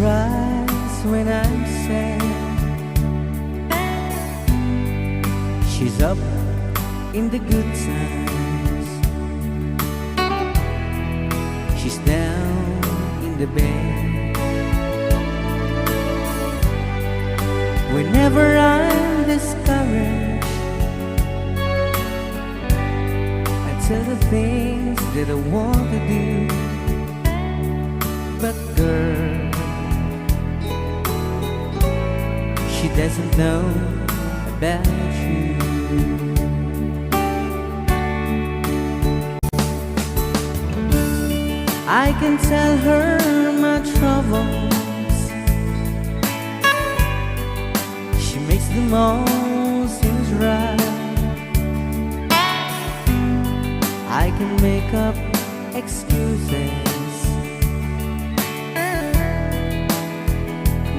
cries when I'm sad. She's up in the good times. She's down in the bed. Whenever I'm discouraged, I tell the things that I want to do. But girl, she doesn't know about you. I can tell her my troubles. She makes them all seem right. I can make up excuses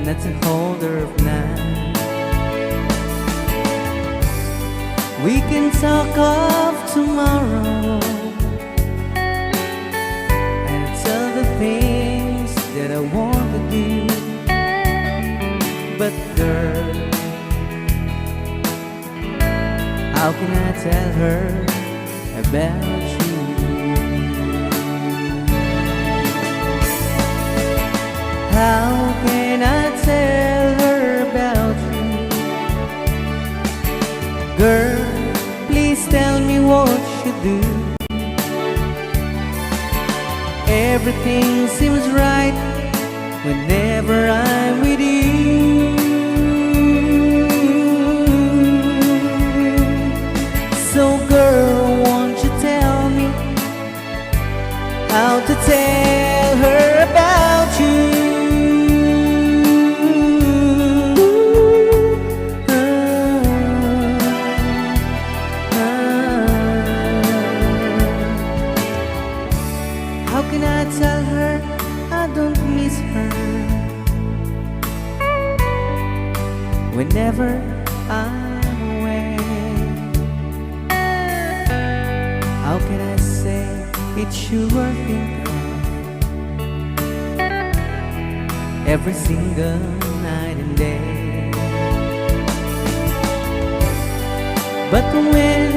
not to hold her of night. We can talk of tomorrow and tell the things that I want to do. But girl, how can I tell her about you? How can I tell her about you? Girl, please tell me what you do. Everything seems right whenever I'm with you. So girl, won't you tell me how to tell her about you? How can I tell her I don't miss her whenever I'm away? How can I say it's you I think of every single night and day? But when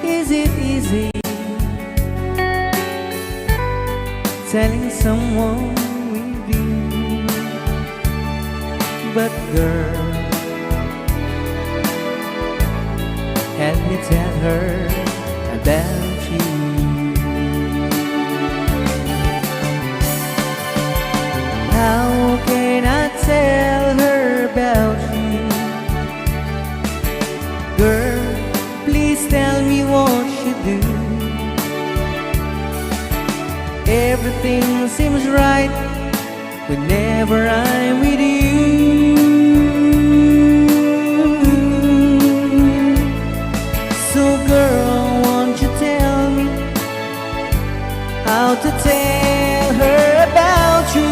is it easy telling someone with you? But girl, help me tell her about you. How can I tell her about you? Girl, please tell me what you do. Everything seems right whenever I'm with you. So girl, won't you tell me how to tell her about you?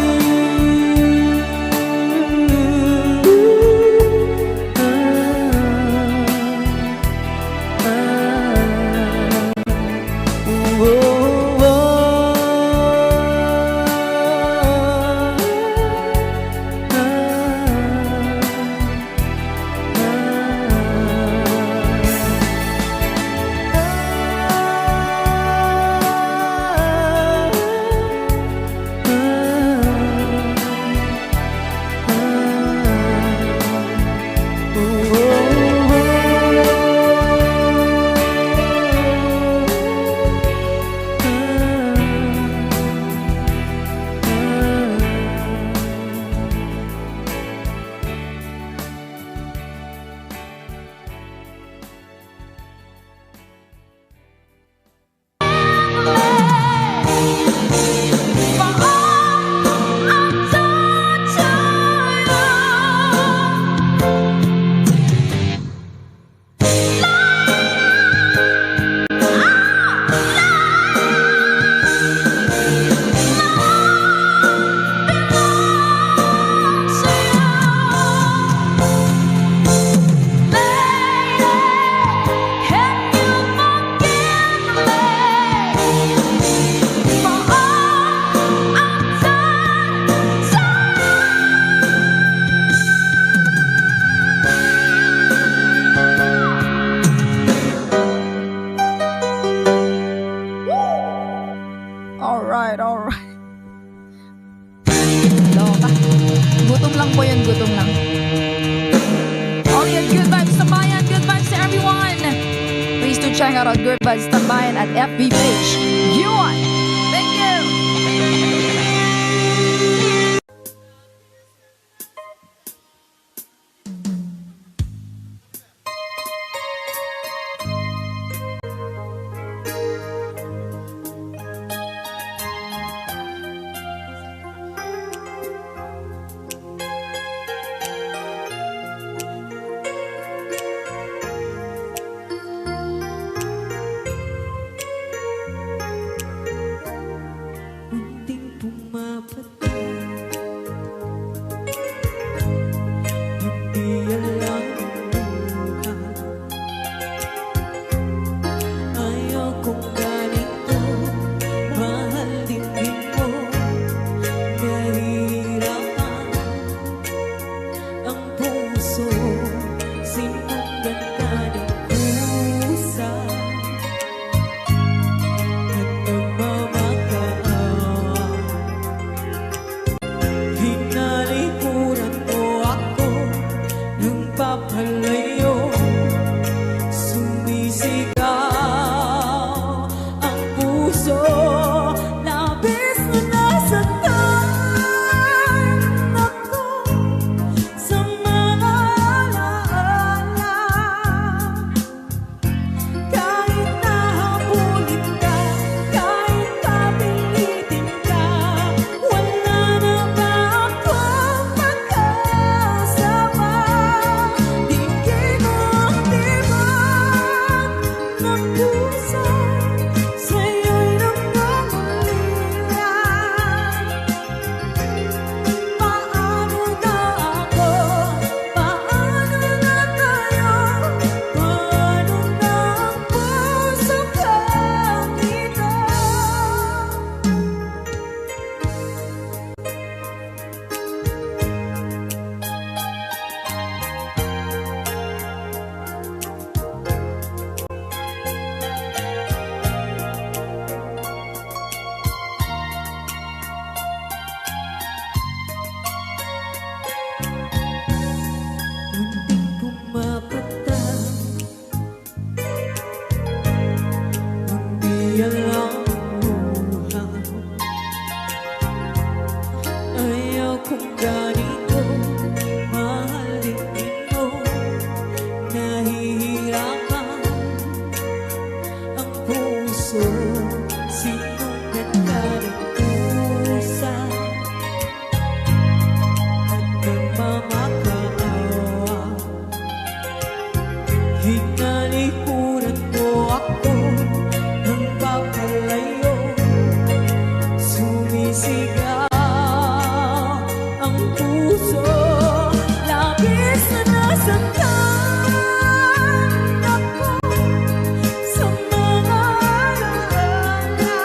Alright. Loka. Gutom lang po yun, gutom lang. Okay, good vibes tambayan, good vibes to everyone. Please do check out our good vibes tambayan at FB page. Yun! Thank you! Munting pumapatay, hindi alam buhay. Ayaw kong ganito, mahal din mo. Nahihirapan ang puso, sinundan ka ng pusa. Hinalikuran mo ako ng papalayo, sumisigaw ang puso, labis na nasaktan ako sa mga alaala. Kahit nahabulin ka, kahit papilitin ka, wala na ba akong makasama? Tingin mo ang tibag ng puso, sa'yo'y nagkamulian. Paano na ako? Paano na tayo? Paano na ang puso kang ito? Munting pumapatay, hindi alam buhay. Ayaw kong ganito, mahalin mo. Nahihirapan ang puso, sinundan ka ng pusa. Nagmamakaawa, hinalikuran mo ako ng papalayo, sumisigaw ang puso, labis na nasaktan ako sa mga alaala.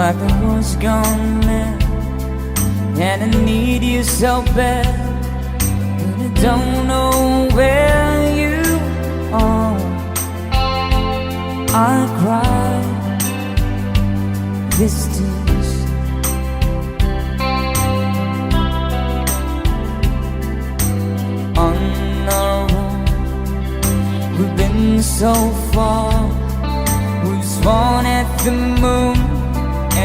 like I was gone mad, and I need you so bad, but I don't know where you are. I cry these tears. On our own, we've been so far. We've sworn at the moon,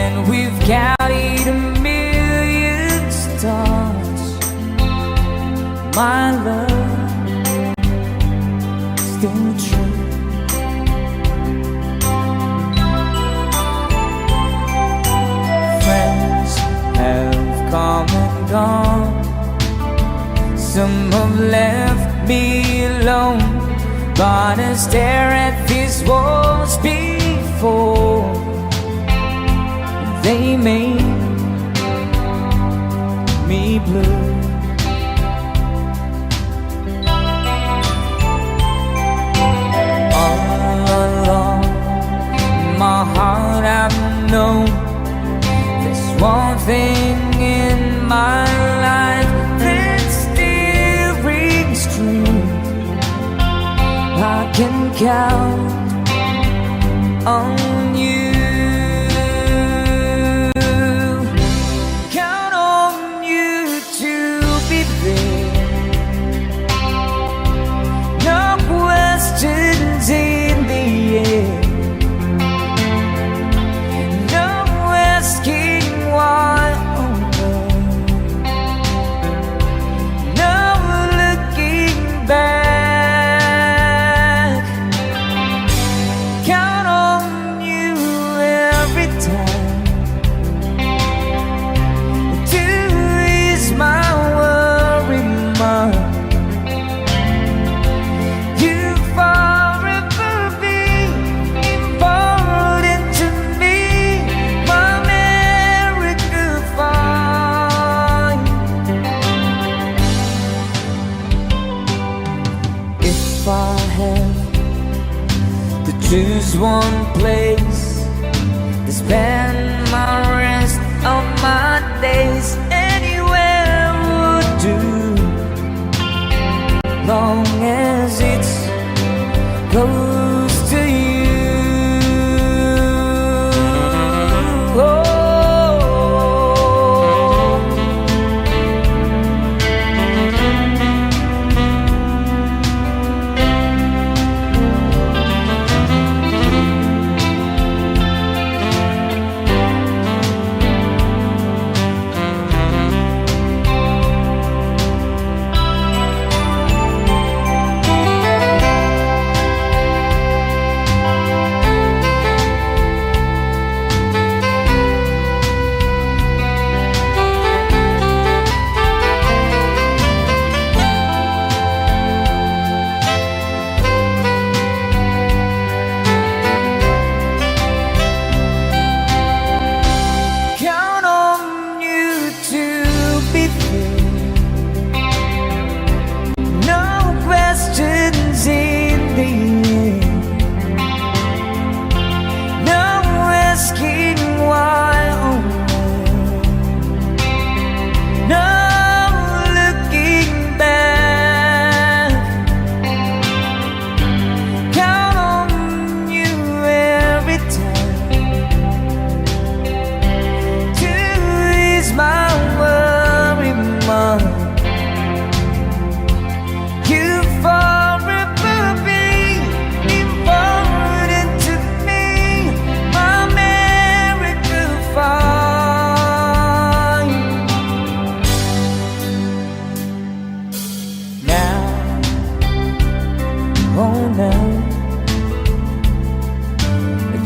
and we've counted a million stars. My love, still true. Friends have come and gone. Some have left me alone, but I stare at these walls before they made me blue. All along my heart I've known there's one thing in my life that still rings true. I can count on you. Count on you to be there. No questions in the air. No asking why. No looking back. If I have to choose one place to spend my rest of my days, anywhere would do, long as it's close to you.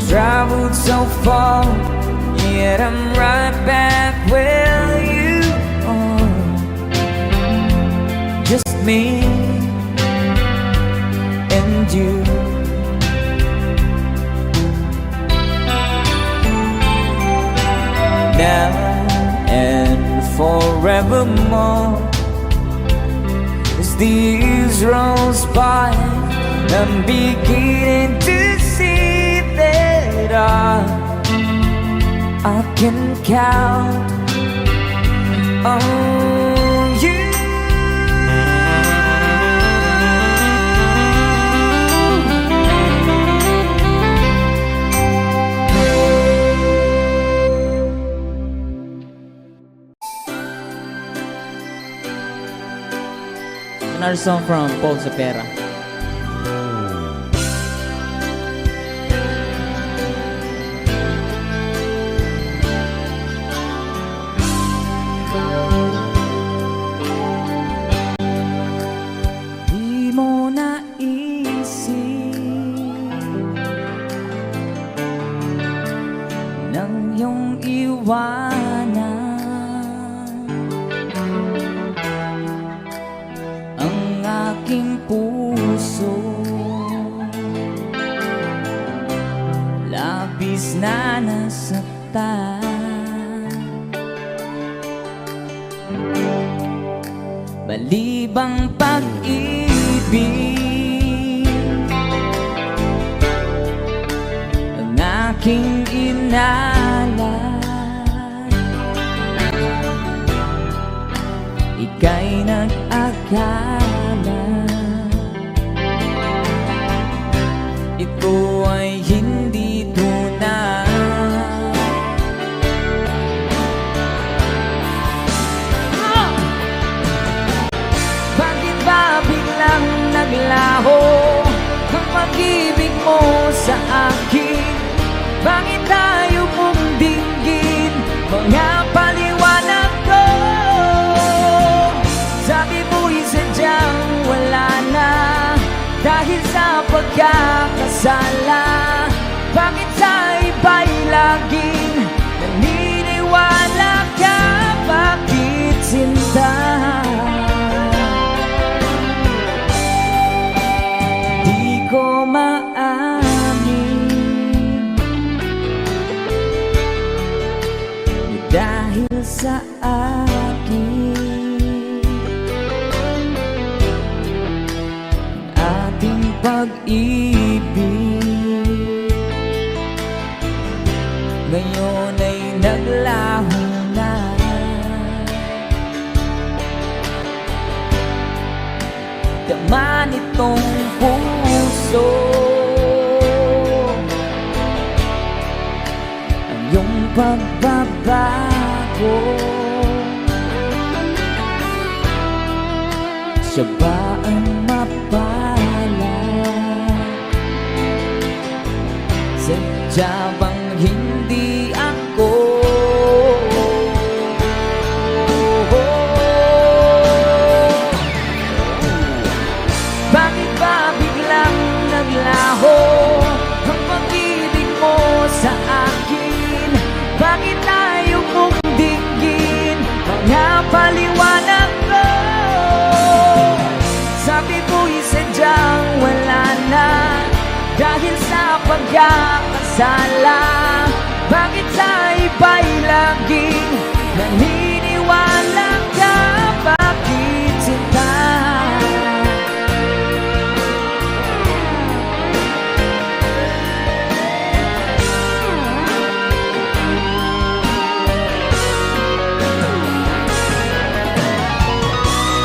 Traveled so far, yet I'm right back where you are. Just me and you. Now and forevermore, as the years rolls by, I'm beginning to see that I can count on you. Another song from Paul Zapera. Di mo naisip nang iyong iwanan ang aking puso, labis na nasaktan. Balibang pag-ibig ang aking inalay, ika'y nag-akala ito ay hindi tunay. Bakit ba biglang naglaho ang pag-ibig mo sa akin? Bakit tayo mong dinggin mga paliwanag ko? Sabi mo'y sadyang wala na dahil sa pagkakasala. Bakit sa iba'y laging naniniwala ka? Bakit sinta? Di ko maamin dahil sa akin ating pag-ibig ngayon ay naglaho na. Tama nitong puso ang iyong pagbabago. Siya ba ang mapala? Sadya bang hindi ako? Bakit ba biglang naglaho ang pag-ibig mo sa akin? Bakit tayo mong dinggin mga paliwanag ko? Sabi mo'y sadyang wala na dahil sa pagkakasala. Bakit sa iba'y laging naniniwala ka? Bakit sinta?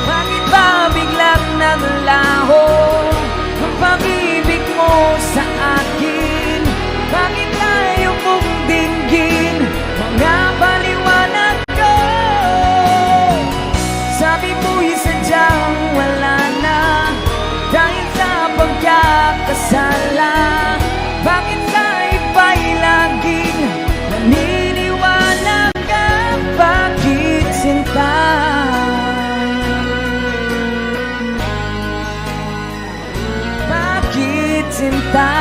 Bakit ba biglang naglaho ang pag-ibig mo sa akin? Bakit tayo mong dinggin mga paliwanag ko? Sabi mo'y sadyang wala na dahil sa pagkakasala. Bakit sa iba'y laging naniniwala ka? Bakit sinta? Bakit sinta?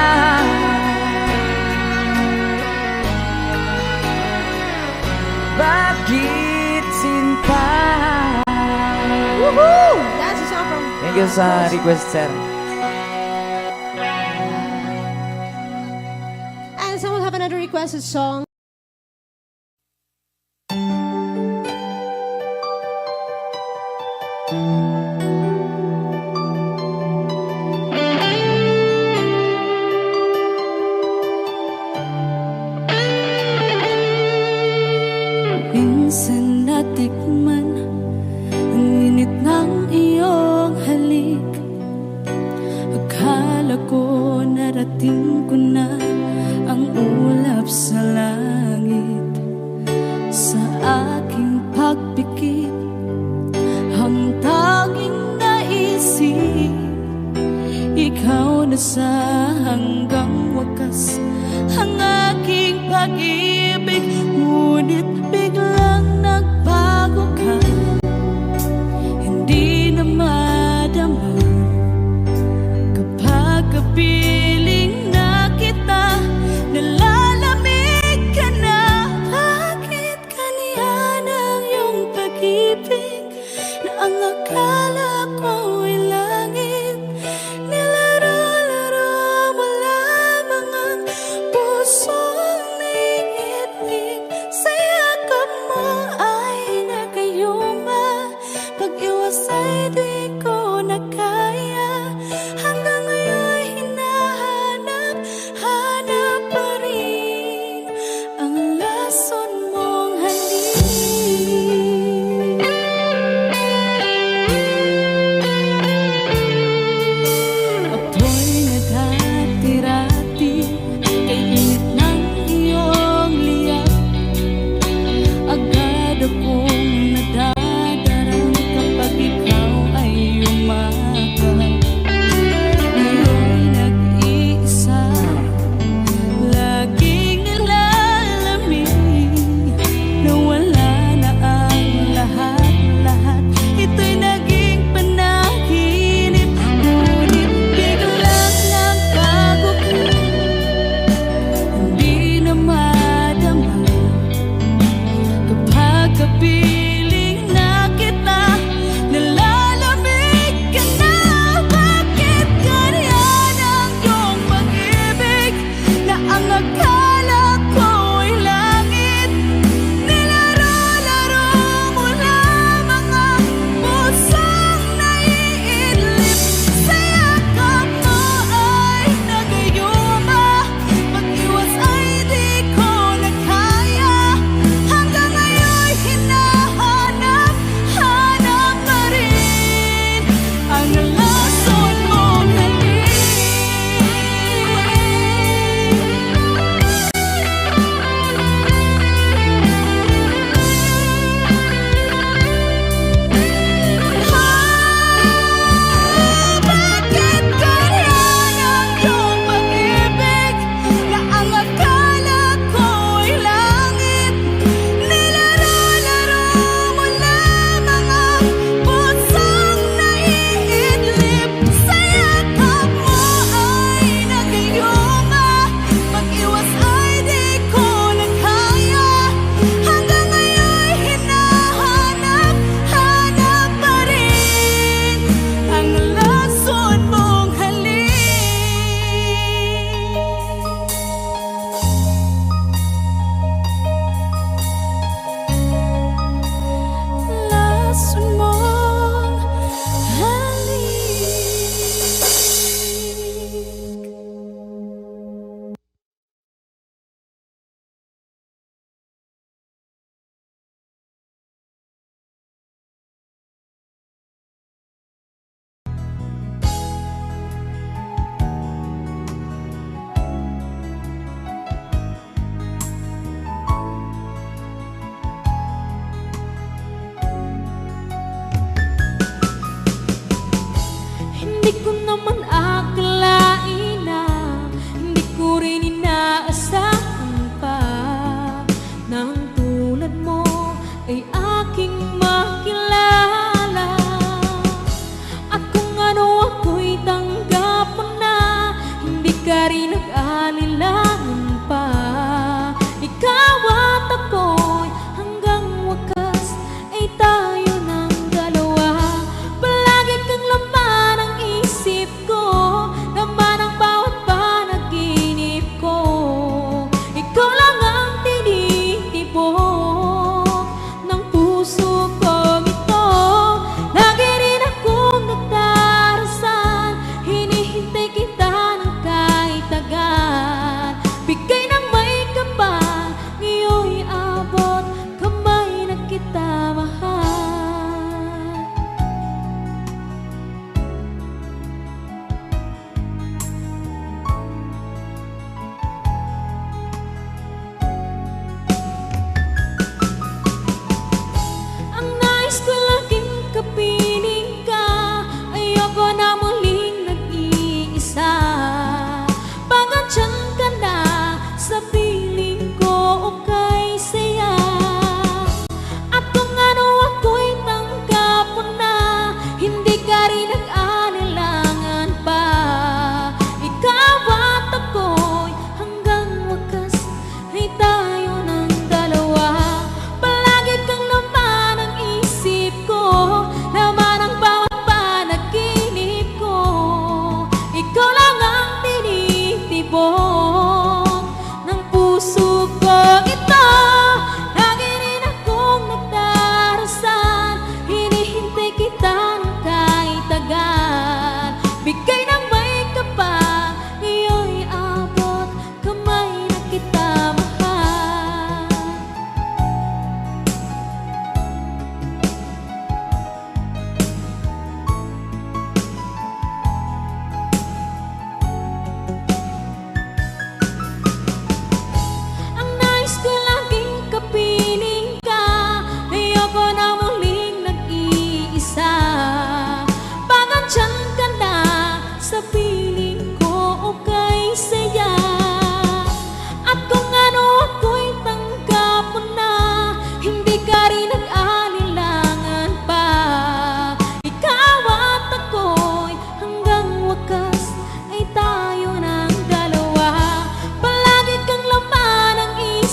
Bakit sinta? Woohoo! That's a song from... Thank you sa request, sir. And someone have another requested song. minsan natikman ang init ng iyong halik. Akala ko narating ko na ang ulap sa langit. Sa aking pagpikit, ang tanging naisip, ikaw na sa hanggang wakas ang aking pag-ibig. Ngunit biglang nagbago ka, hindi na madama kapag kapiling na kita. Nalalamig ka na, bakit kaniyan ang iyong pag-ibig na ang akala ko ay langit? Nilaro-laro mo lamang ang pusong may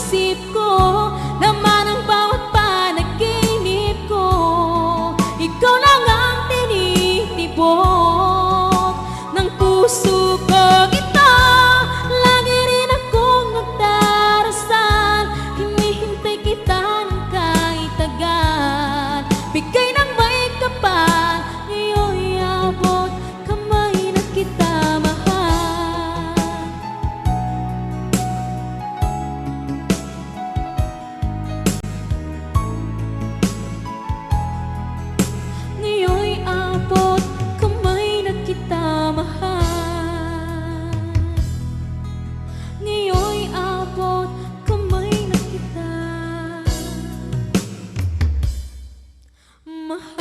isip ko, laman ang bawat panaginip ko. Ikaw lang ang tinitibok ng puso ko. Ito, lagi rin akong nagdarasal, hinihintay kita ng kahit tagal. Bigay ng may kapal, ngayon'y abot kamay na kita mahal. Ngayon'y abot kamay na kita mahal. Ngayon'y abot kamay na kita mahal.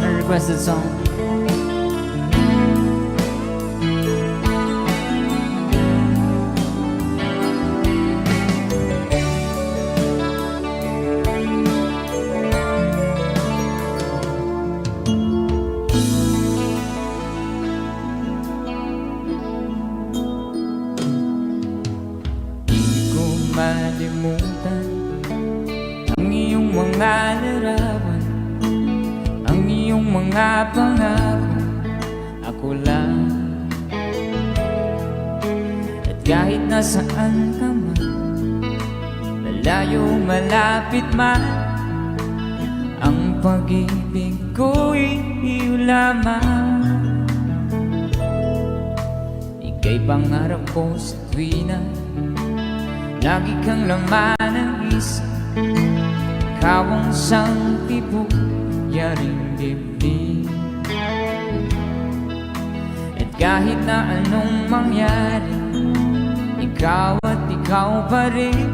A requested song. Di ko malimutan ang iyong mga larawan, ang iyong mga pangako. Ako lang, at kahit nasaan ka man, lalayo malapit man, ang pag-ibig ko'y iyo lamang. Ika'y pangarap ko sa tuwina, lagi kang laman ng isip. Ikaw ang siyang tibuyaring dibdib. At kahit na anong mangyari, ikaw at ikaw pa rin.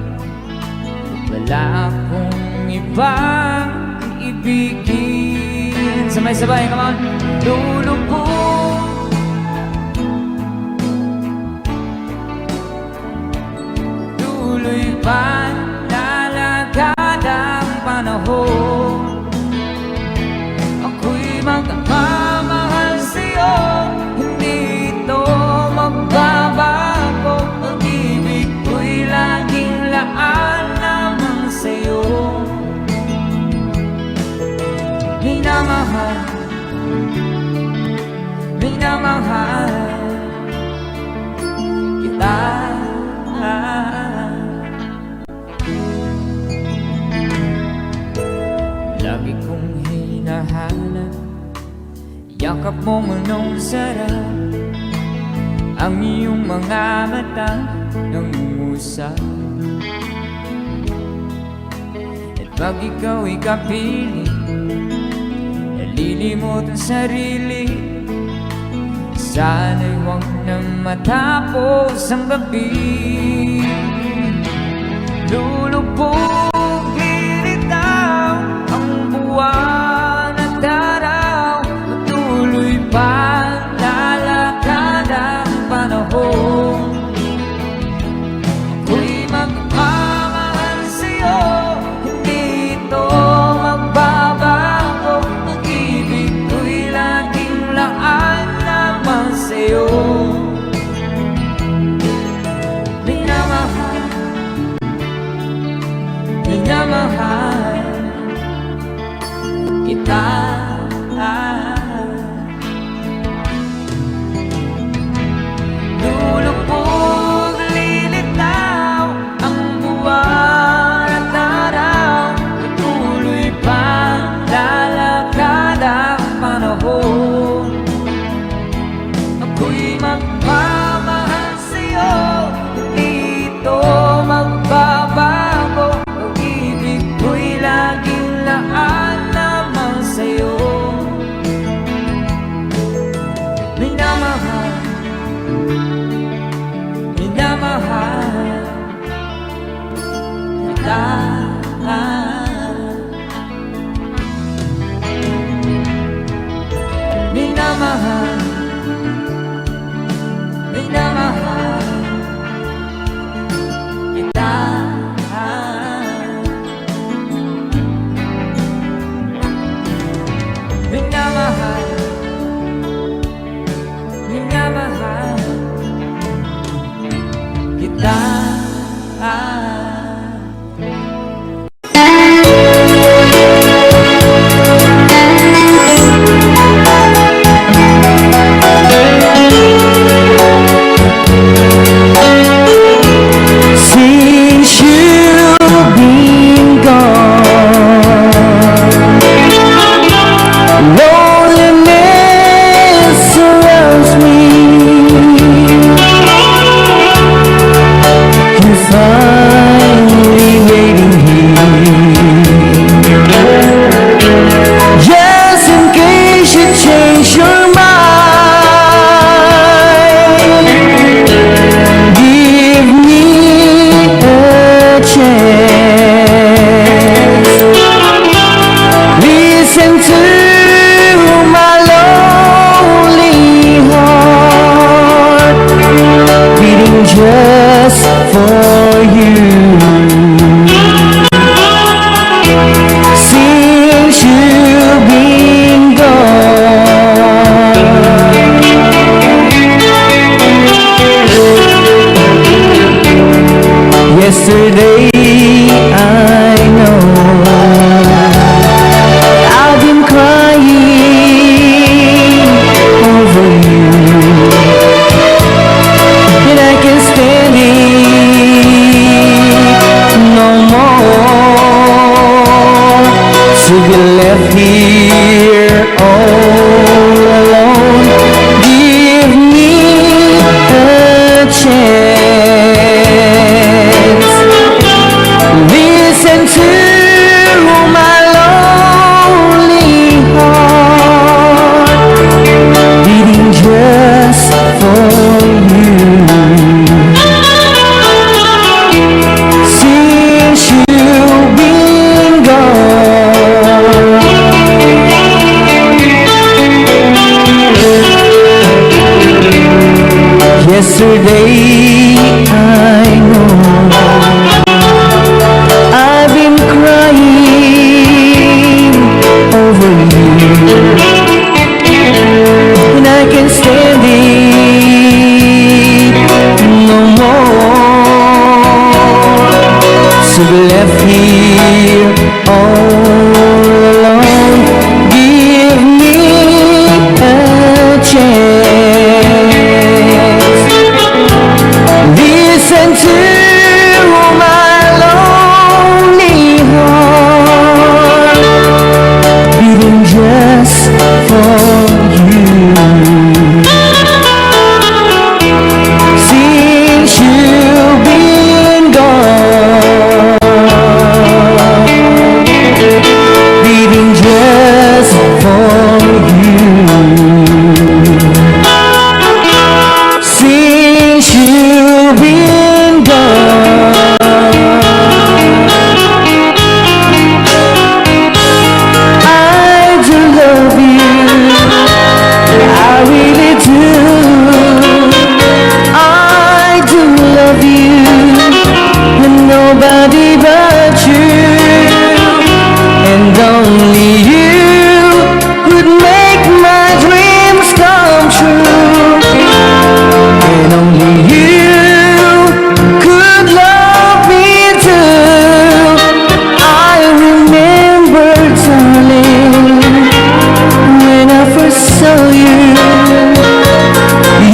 Wala akong ibang iibigin. Sabay-sabay, come on! Lulubog, tuloy pa lalakad ang panahon. Ako'y magmamahal sa'yo, hindi ito magbabago. Pag-ibig ko'y laging laan lamang sa'yo. Minamahal, minamahal kita. Lagi kong hinahanap yakap mong anong sarap, ang iyong mga mata nangungusap. At pag ikaw'y kapiling, nalilimot ang sarili. Sana'y huwag na matapos ang gabi. Lulubog, lilitaw ang buwan at araw. Patuloy pa lalakad ang panahon. Ako'y magmamahal sa'yo, hindi ito magbabago. Pag-ibig ko'y laging laan lamang sa'yo. Minamahal, minamahal kita. Lulubog, lilitaw ang buwan at araw. Patuloy pa lalakad ang panahon. Ako'y magmamahal sa'yo, hindi ito magbabago. Pag-ibig ko'y laging laan lamang sa'yo. Minamahal, minamahal kita. Minamahal, minamahal kita. Since you've been gone, loneliness surrounds me. You find me waiting here, just in case you change your mind. Give me a chance. Listen to my lonely heart beating just for you. Since you've been gone, yesterday I know I've been crying over you, and I can't stand it no more to be left here all alone. Give me a chance. Listen to my lonely heart beating just for you. Since you've been gone, yesterday I know I've been crying over you, and I can't stand it no more to be left here all alone. Give me a chance. Listen to my lonely heart beating just for you. Since you've been gone, beating just for you. Since you've been gone, I do love you, I really do. I do love you, and nobody but you, and only you could make my dreams come true, and only you could love me too. I remember, darling, when I first saw you,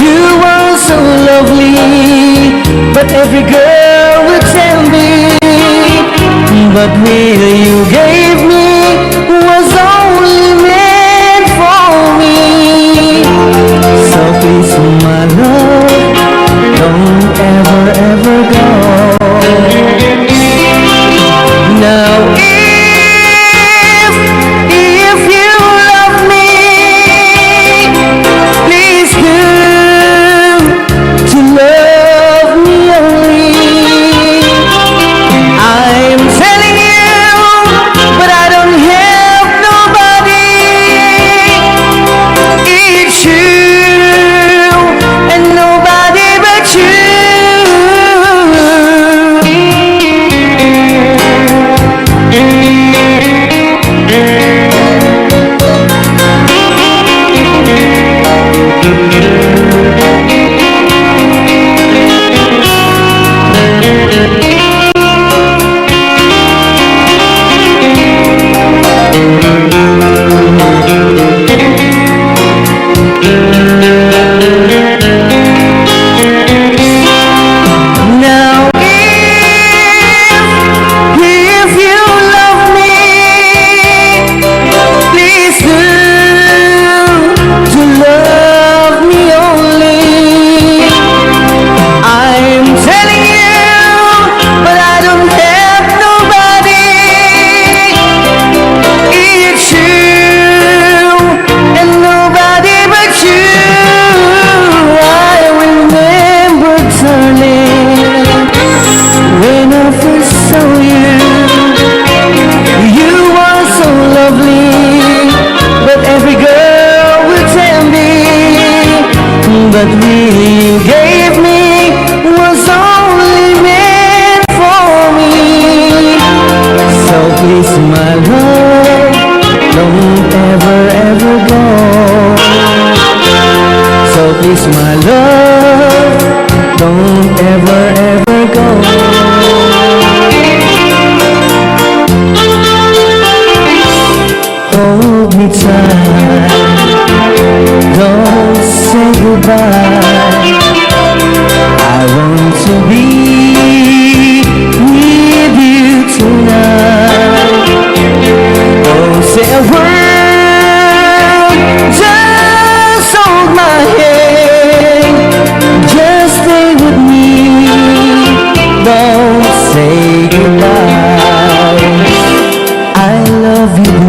you were so lovely, but every girl would tell me, but really you gave me was only meant for me. So please, my love, don't ever, ever go. Now if you love me, please come to love me only. I'm telling you, please my love, don't ever ever go. So please my love, don't ever ever go. Hold me tight, don't say goodbye. I want to be with you tonight. Don't say a word, just hold my hand, just stay with me, don't say goodbye. I love you,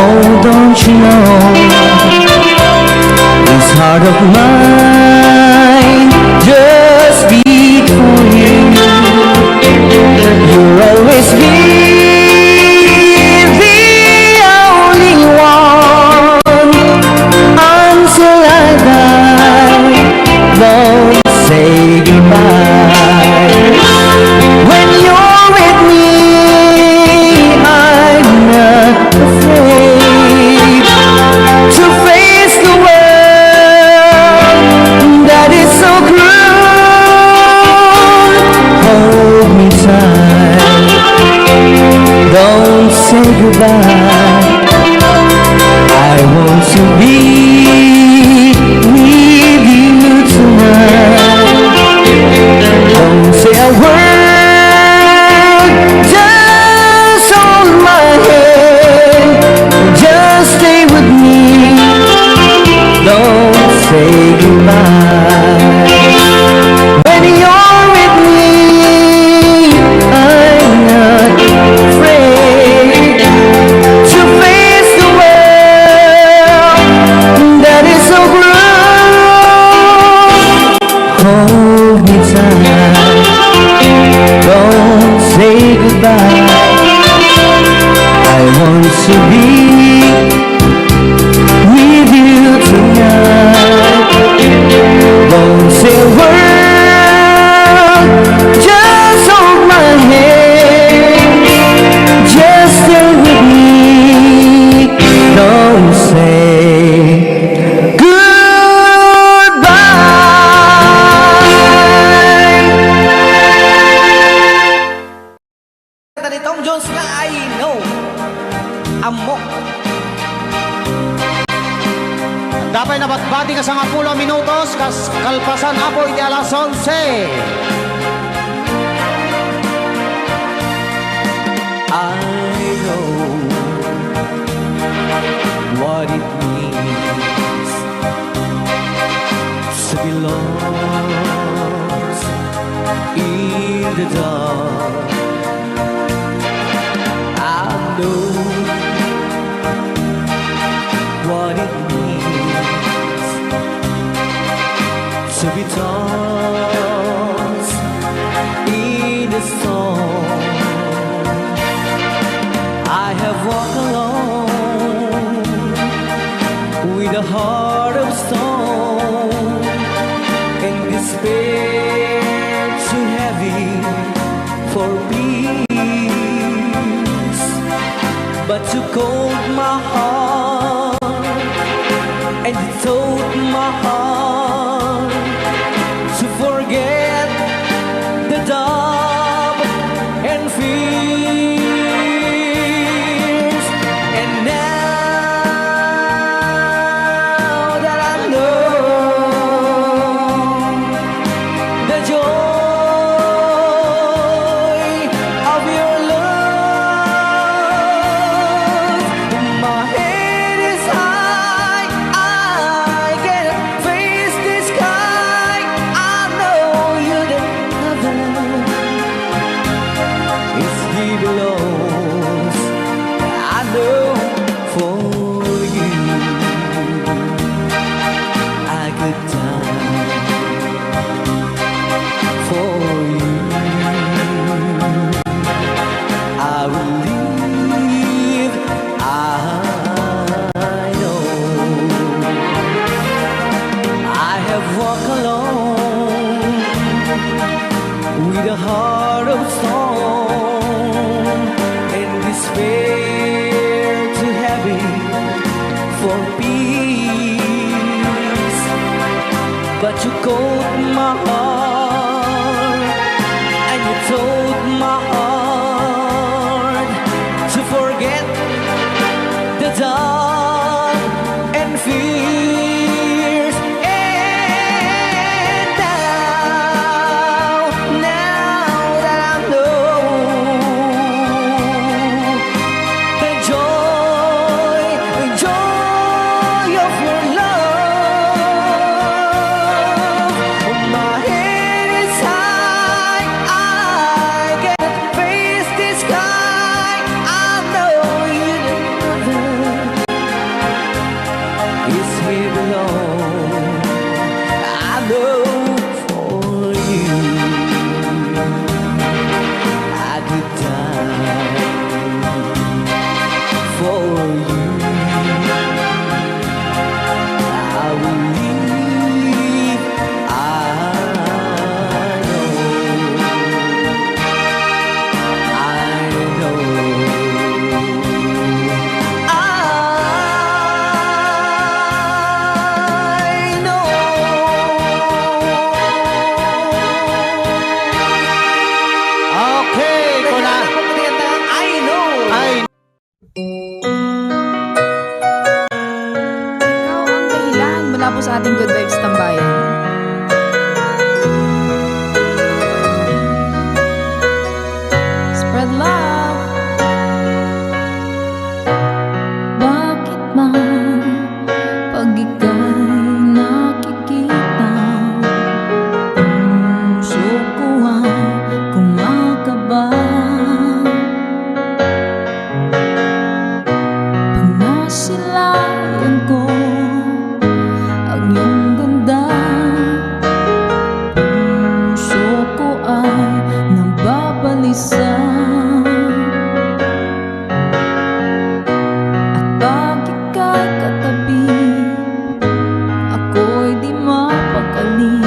oh don't you know, this heart of mine just beat for you. You'll always be the only one until I die. Don't say goodbye. When you're with me, I'm not afraid to face the world that is so cruel. Hold me tight, don't say goodbye. I want to be with you tonight. Don't say a word, just hold my hand, just stay with me, don't say goodbye. When you're with me, I'm not afraid to face the world that is so cruel. Hold me tight, don't say goodbye. I want to be with you tonight. Don't say a word, just hold my hand, just stay with me, don't say goodbye. Ni Tom Jones nga I know amok. Dapat nabatbati ka sa nga 10 minutos, kalpasan apo iti alas 11. I know what it means to be lost in the dark. I know what it means to be tossed in the storm. I have walked alone with a heart of stone and despair too heavy for peace, but you cold my heart and you told my heart to forget the doubt and fears. And now that I know the joy of your love, my head is high, I ating Good Vibes Tambayan. Spread love. Bakit ba pag ika'y nakikita, puso ko ay kumakaba? Pag nasilayan ko ang iyong ganda, puso ko ay nababalisa. At pag ika'y katabi, ako'y di mapakali.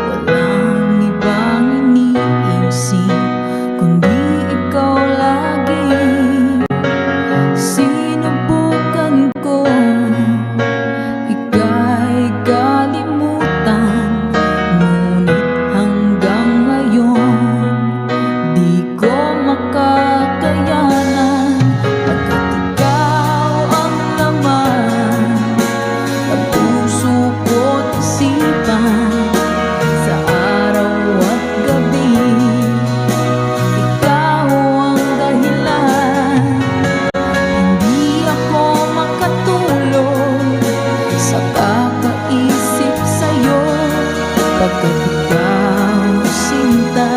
Walang ibang iniisip kundi ikaw lagi. Sinubukan ko ika'y kalimutan, ngunit hanggang ngayon di ko makakayanan. Pagkat ikaw ang laman ng puso ko't isipan, sa araw at gabi ikaw ang dahilan. Hindi ako makatulog sa kakaisip sa'yo, pagkat ikaw sinta,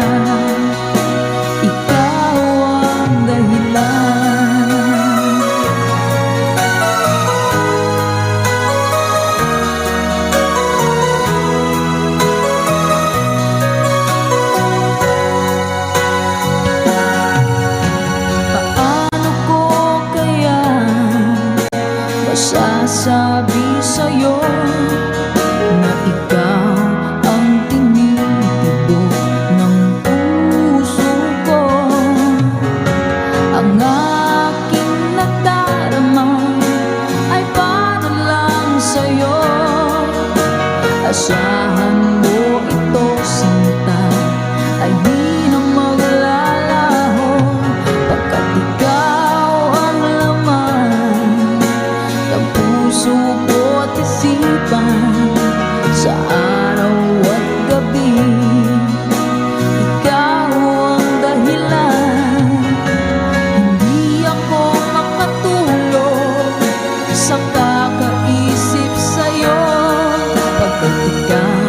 ikaw ang dahilan. Paano ko kaya masasabi sa'yo na ikaw ang tinitibok ng puso ko? Ang aking nadarama ay para lang sa'yo. Asahan mo ito, sinta, ay di na maglalaho, pagkat ikaw ang laman ng puso ko't isipan, sa araw at gabi ikaw ang dahilan. Hindi ako makatulog sa kakaisip sa'yo, pagkat ikaw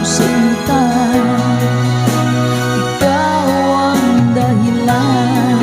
sinta, ikaw ang dahilan.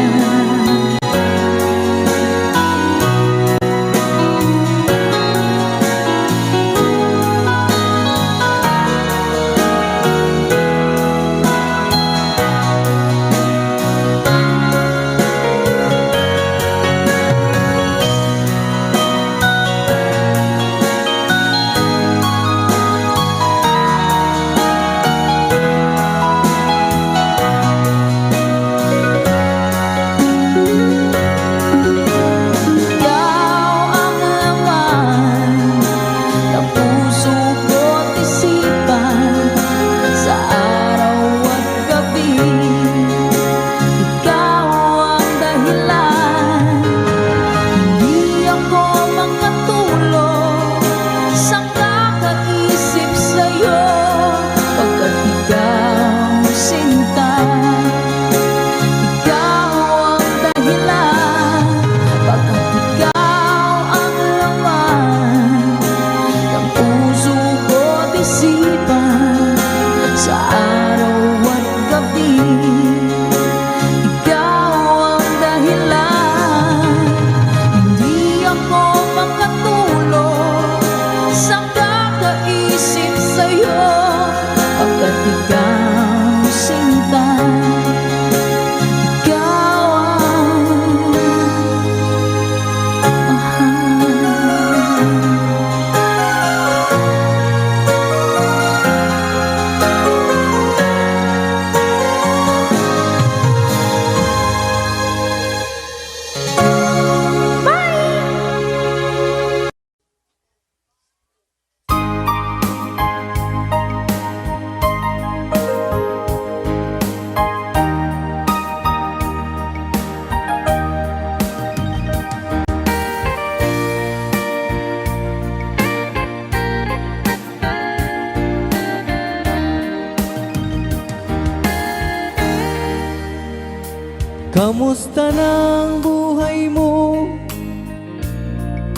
Kamusta ng buhay mo?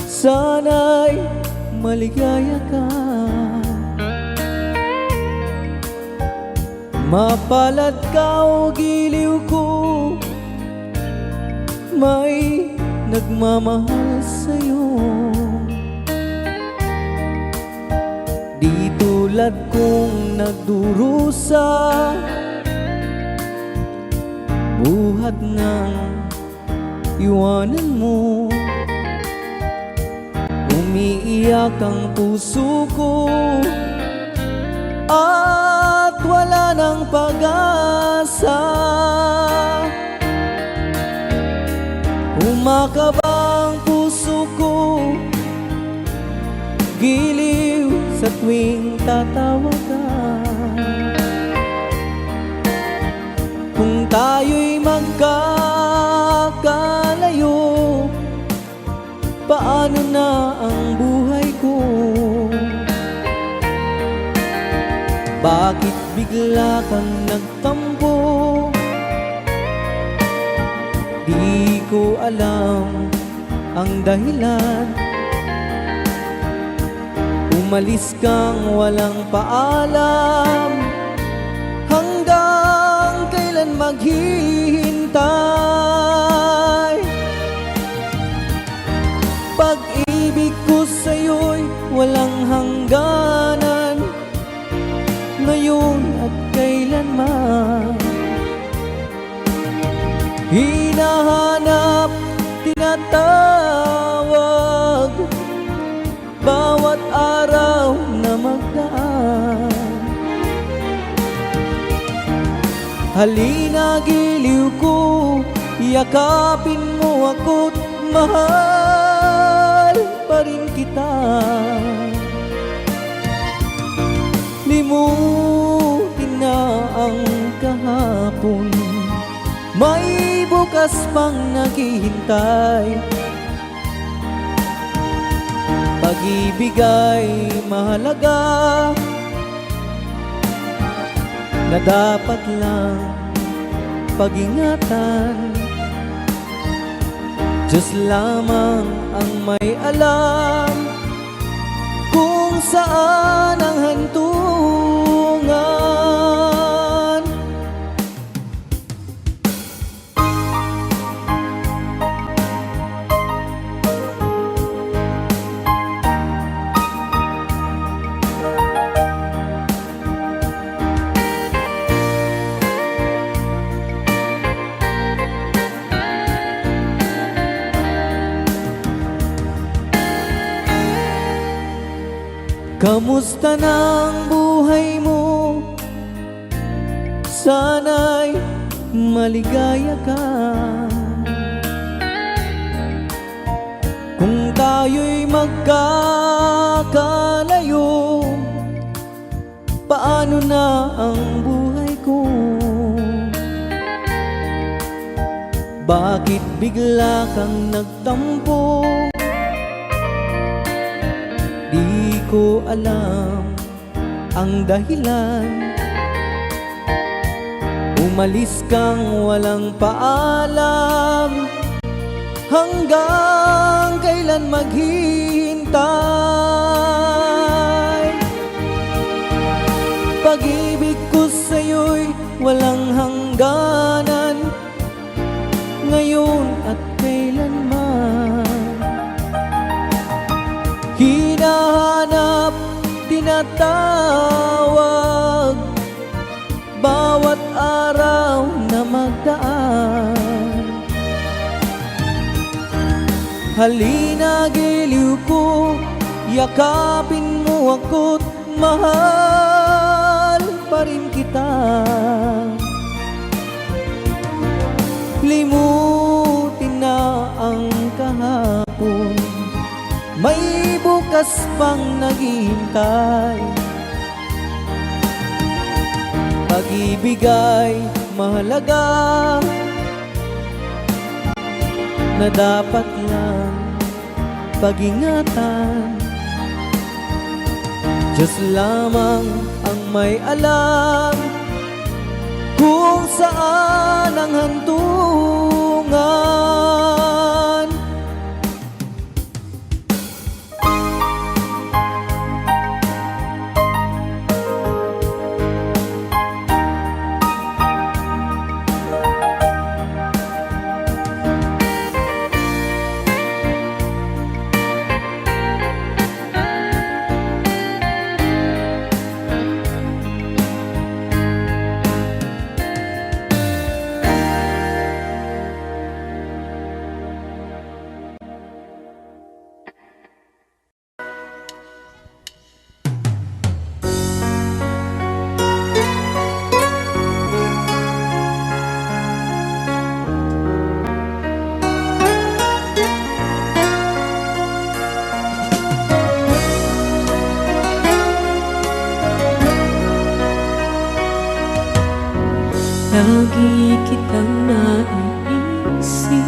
Sana'y maligaya ka. Mapalad ka o giliw ko, may nagmamahal sa'yo. Di tulad kong nagdurusa, buhat ng iwanan mo. Umiiyak ang puso ko at wala ng pag-asa. Umakaba ang puso ko, giliw sa tuwing tatawag ka. Kung tayo'y magkakalayo, paano na ang buhay ko? Bakit bigla kang nagtampo? Di ko alam ang dahilan. Umalis kang walang paalam, hanggang kailan maghihintay? Pag-ibig ko sa'yo'y walang hangganan, ngayon at kailanman. Hinahanap, tinatawag, bawat araw na magdaan. Halina giliw ko, yakapin mo ako't mahal pa rin kita. Limutin na ang kahapon, may bukas pang naghihintay. Pag-ibig ay mahalaga, na dapat lang pag-ingatan. Diyos lamang ang may alam kung saan ang hantungan. Kamusta ng buhay mo? Sana'y maligaya ka. Kung tayo'y magkakalayo, paano na ang buhay ko? Bakit bigla kang nagtampo? Di ko alam ang dahilan. Umalis kang walang paalam, hanggang kailan maghihintay? Pag-ibig ko sa'yo'y walang hangganan, ngayon at kailanman. Hinahanap, tinatawag, bawat araw na magdaan. Halina giliw ko, yakapin mo ako't mahal pa rin kita. Limutin na ang kahapon, may bukas pang naghihintay. Pag-ibig ay mahalaga, na dapat lang pag-ingatan. Diyos lamang ang may alam kung saan ang hantungan. Lagi kitang naiisip,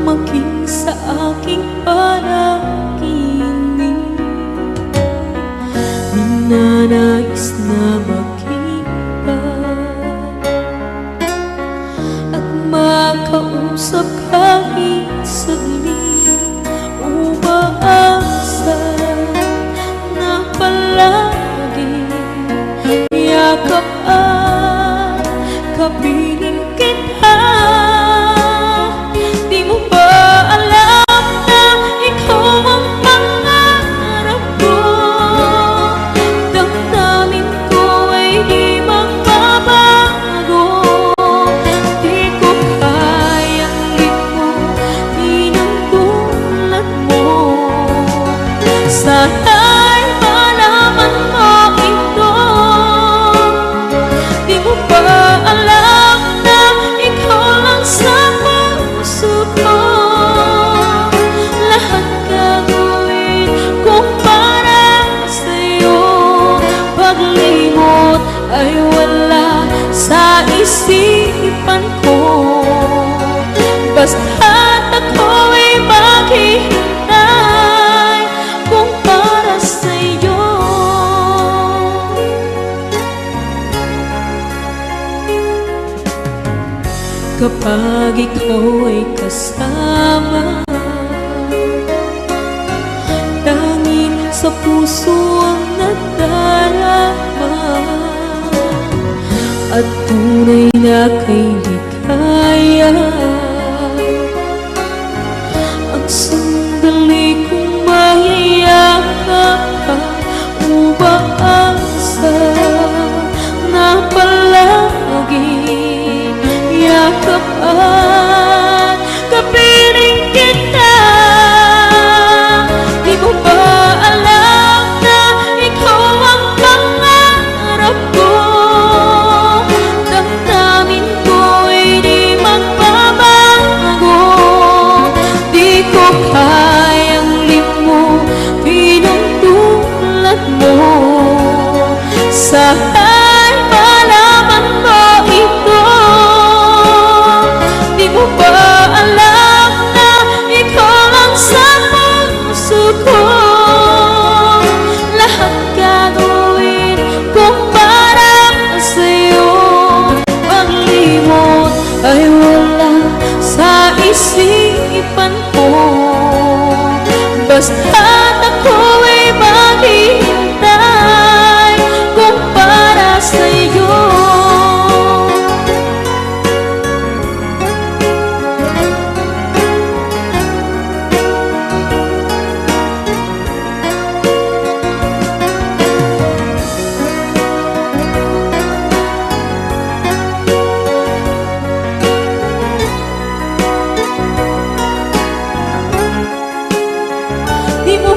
maging sa aking panaginip. Ninanais na makita at makausap kahit saglit. Umaasa na palagi yakap at kapiling kita. Di mo ba alam na ikaw ang pangarap ko? Damdamin ko ay di magbabago. Di ko kayang limutin ang tulad mo. Sana'y malaman mo ito. Di mo ba alam na ikaw lang sa puso ko? Lahat gagawin kung para sa'yo. Paglimot ay wala sa isipan ko. Basta't ako'y maghihintay kung para sa'yo. Kapag ikaw ay kasama, tanging sa puso ang nadarama, at tunay na kay ligaya. Ang sandali kong mayayakap ka, umaasa na palagi yakap at kapiling kita. Di mo ba alam na ikaw ang pangarap ko? Damdamin ko ay di magbabago. Di ko kayang limutin ang tulad mo. Sana'y malaman mo ito. Di mo ba alam na ikaw lang sa puso ko? Lahat gagawin kung para sa'yo. Paglimot ay wala sa isipan ko. Basta't ako'y maghihintay kung para sa'yo. Di mo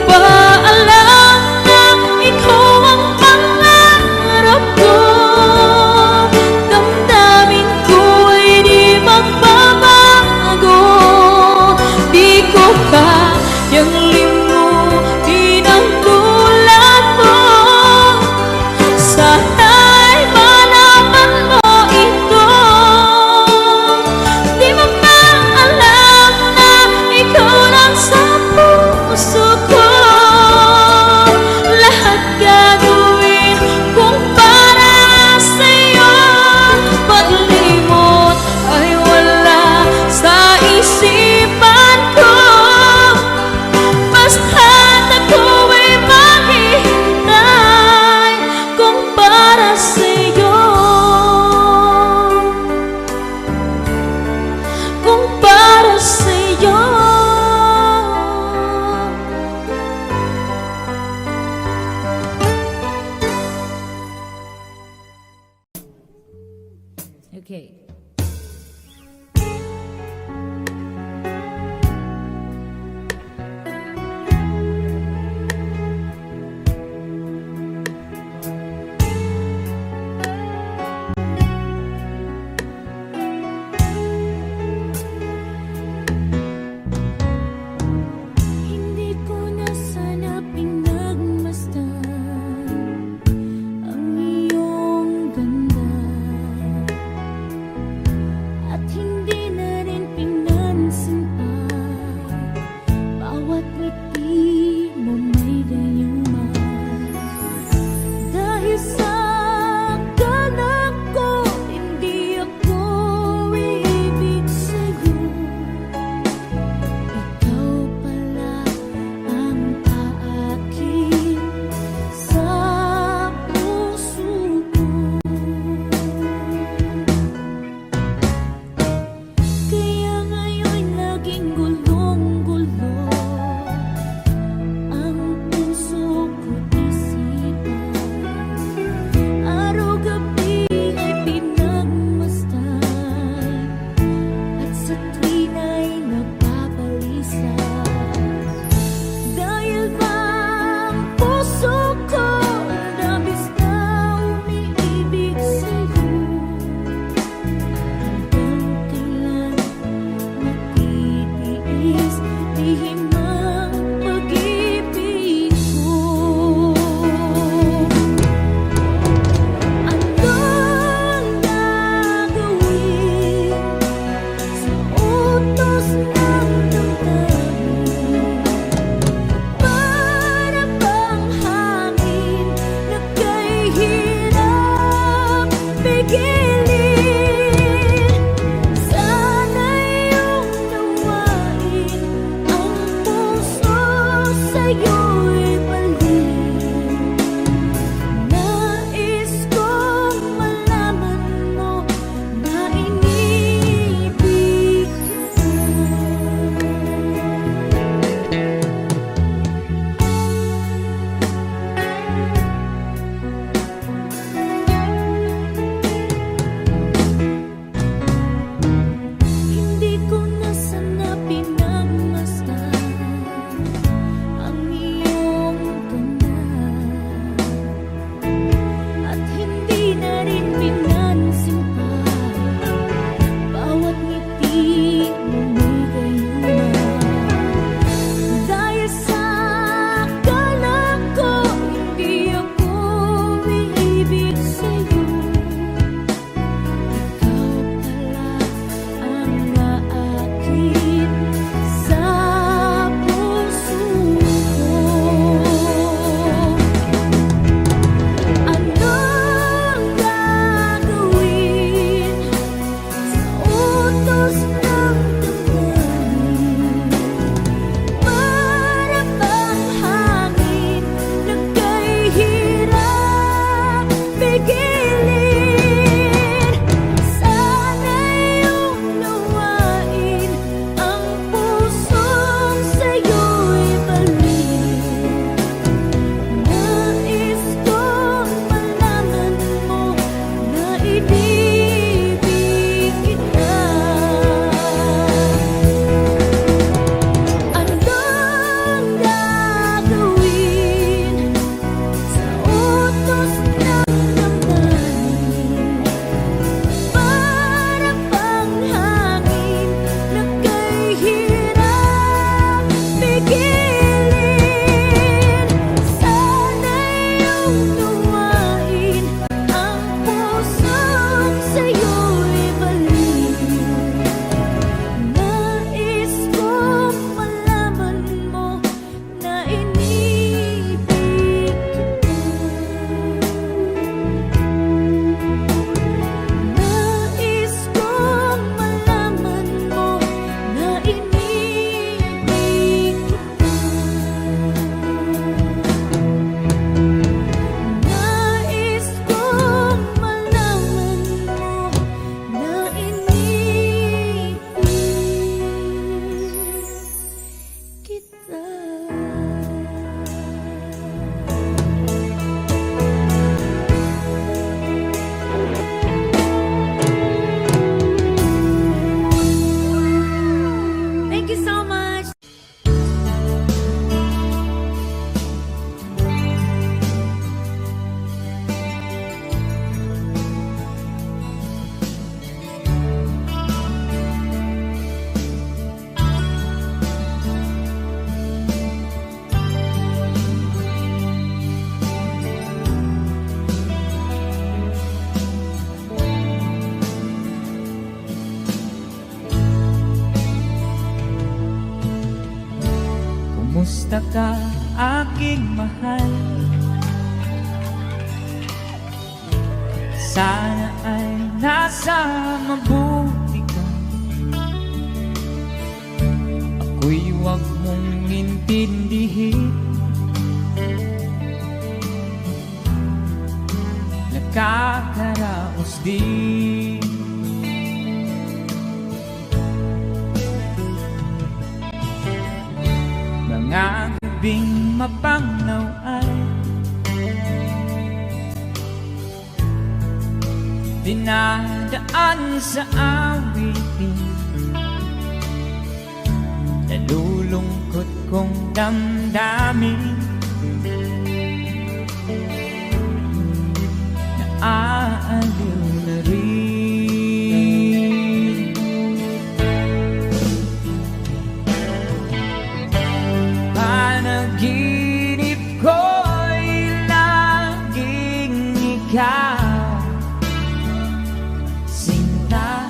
Kumusta ka, aking mahal? Sana ay nasa mabuti ka. Ako'y huwag mong intindihin. Nakakaraos din. Mga gabing mapangnaw ay dinadaan sa awitin. Nalulungkot kong damdamin. Naaaliw na rin. Panaginip ko'y laging ikaw, sinta.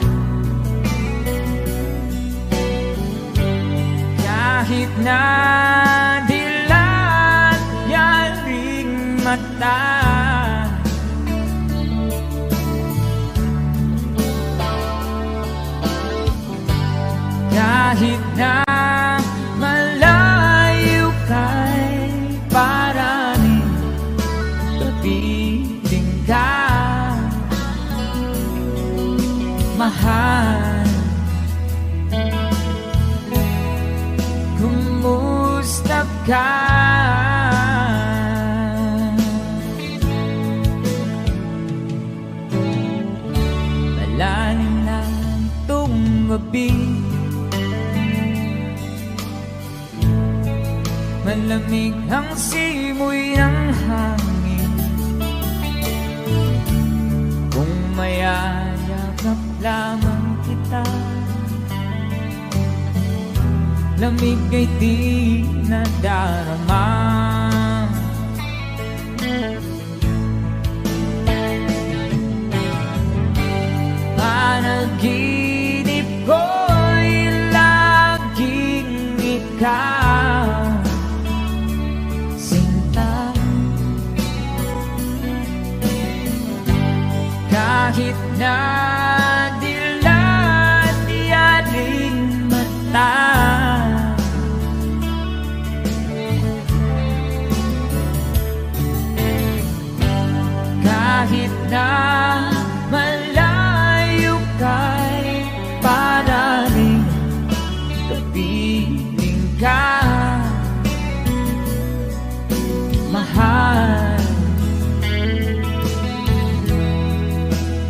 Kahit na dilat yaring mata, kahit na malayo kay paraning kapiling ka, mahal. Kumusta ka? Malalim na itong gabi, malamig ang simoy ng hangin. Kung mayayakap lamang kita, lamig ay di nadarama. Panaginip ko'y laging ikaw, sinta. Kahit na dilat yaring mata, kahit na malayo kay paraning kapiling ka, mahal.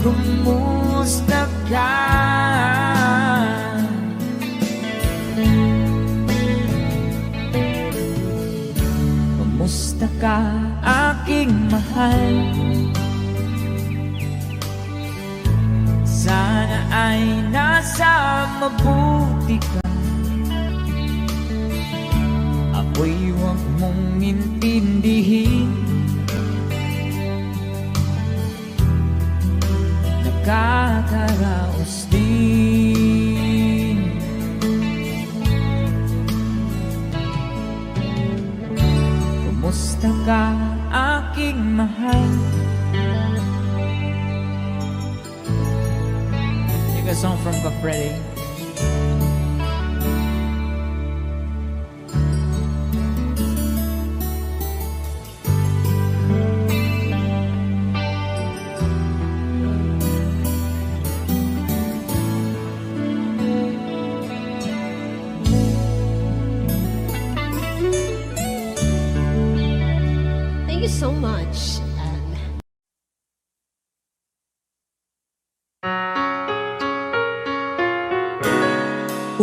Kumusta ka? Kumusta ka, aking mahal? Sana ay nasa mabuti ka. Ako'y huwag mong intindihin. Nakakaraos din. Kumusta ka, aking mahal? Take a song from Freddy. Thank you so much.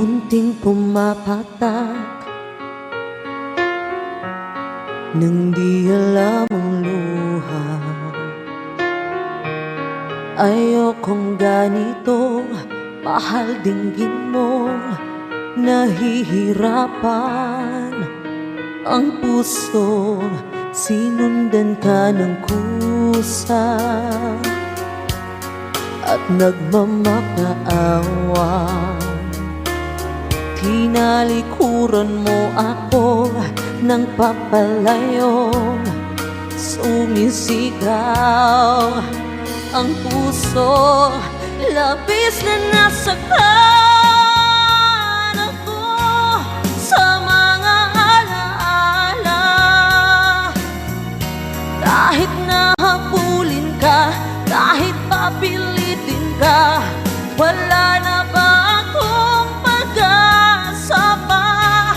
Unting pumapatak nang di alam ang luha. Ayokong ganito, mahal dinggin mo. Nahihirapan ang puso, sinundan ka ng kusa at nagmamakaawa. Tinalikuran mo ako, ng papalayong sumisigaw. Ang puso labis na nasaktan ako sa mga alaala. Kahit nahabulin ka, kahit papilitin ka, wala na ba akong pag-asa pa?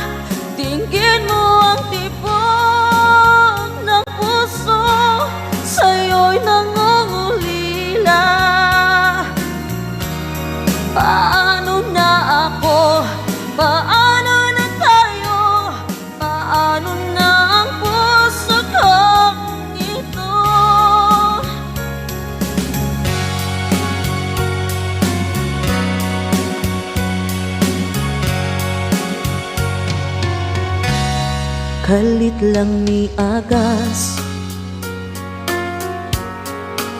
Tingin mo ang tibok ng puso, sa'yo'y nangungulila. Paano na ako? Paano na tayo? Paano na ang puso kong ito? Kalit lang ni Agas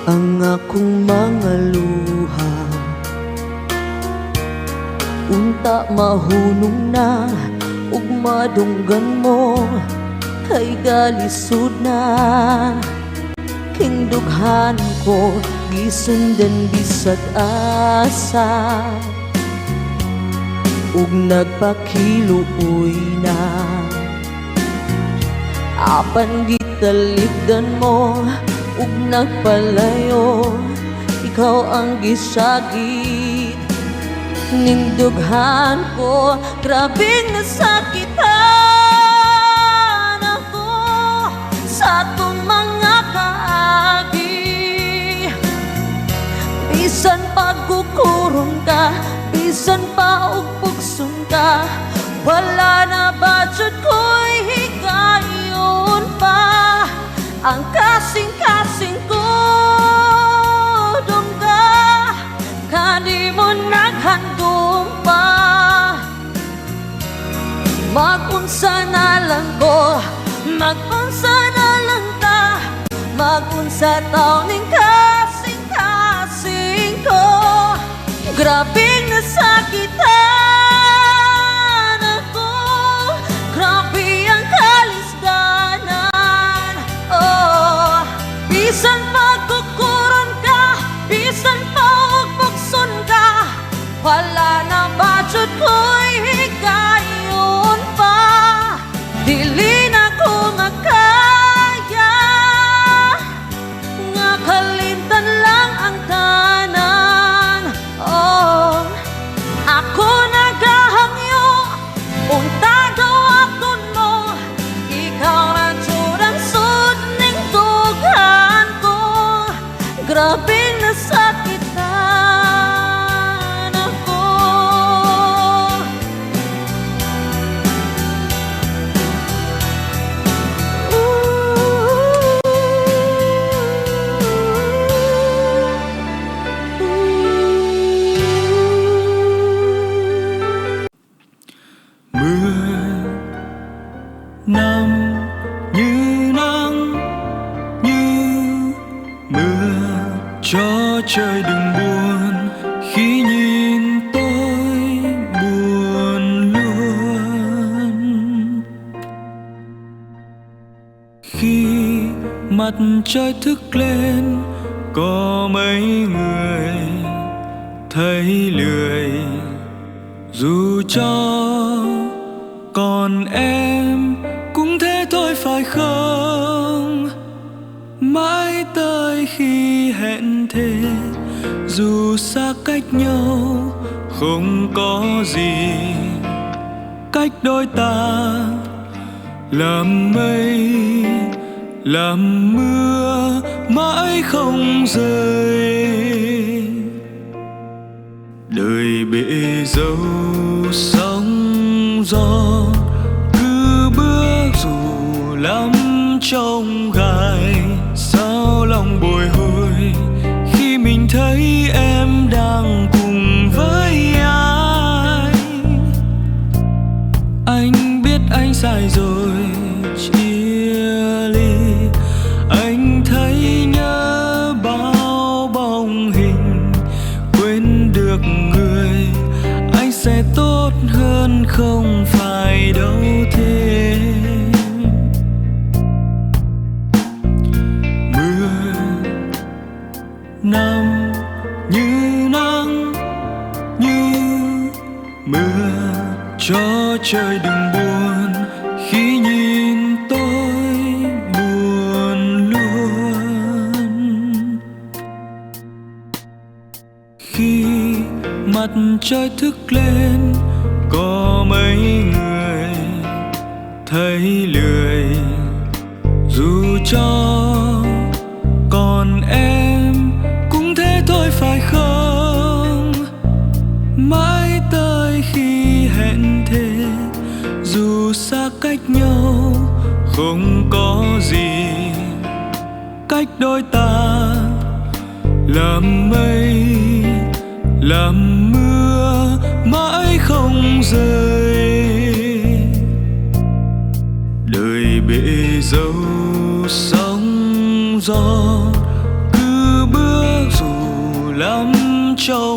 ang akong mga luha. Unta mahunong na ug madunggan mo kay galisod na. Kindughan ko gisundan bisag asa ug nagpakiluoy na. Apan gitaligdan mo ug nagpalayo, ikaw ang gisagit ning dughan ko. Grabing nasakitan ako sa atong mga kaagi. Bisan pagkukurong ka, bisan pa og pugson ka, wala na ba jud ko'y higayon pa? Ang kasing-kasing ko dungga, kani mo naghandom pa. Magunsa na lang ko, magunsa na lang ta, magunsa taon ning kasing-kasing ko. Grabing nasakitan ako, grabe ang kalisdanan. Oh, bisan pagkukuron ka, bisan pa og bukson ka, wala na ba jud ko'y higayon pa? Dili na ko makaya nga kalimtan lang ang tanan. Oh, ako nagahangyo, unta daw akon mo, ikaw na jud ang sud ning dughan ko. Grabing nasakitan ako. Mưa năm như nắng như mưa, cho trời đừng buồn khi nhìn tôi buồn luôn. Khi mặt trời thức lên, có mấy người thấy lười, dù cho còn em cũng thế thôi phải không? Mãi tới khi hẹn thề, dù xa cách nhau không có gì cách đôi ta. Làm mây làm mưa mãi không rơi, đời bể dâu sóng gió cứ bước dù lắm trong gai. Sao lòng bồi hồi khi mình thấy em đang cùng với ai? Anh biết anh sai rồi chia ly, anh thấy nhớ bao bóng hình, quên được người anh sẽ tốt hơn không phải đâu thế. cho trời đừng buồn khi nhìn tôi buồn luôn. Khi mặt trời thức lên có mấy người thấy lười, dù cho còn em cũng thế thôi phải không? Mãi tới khi hẹn thề, dù xa cách nhau không có gì cách đôi ta, làm mây làm mưa mãi không rơi. Đời bể dâu sóng gió cứ bước dù lắm trâu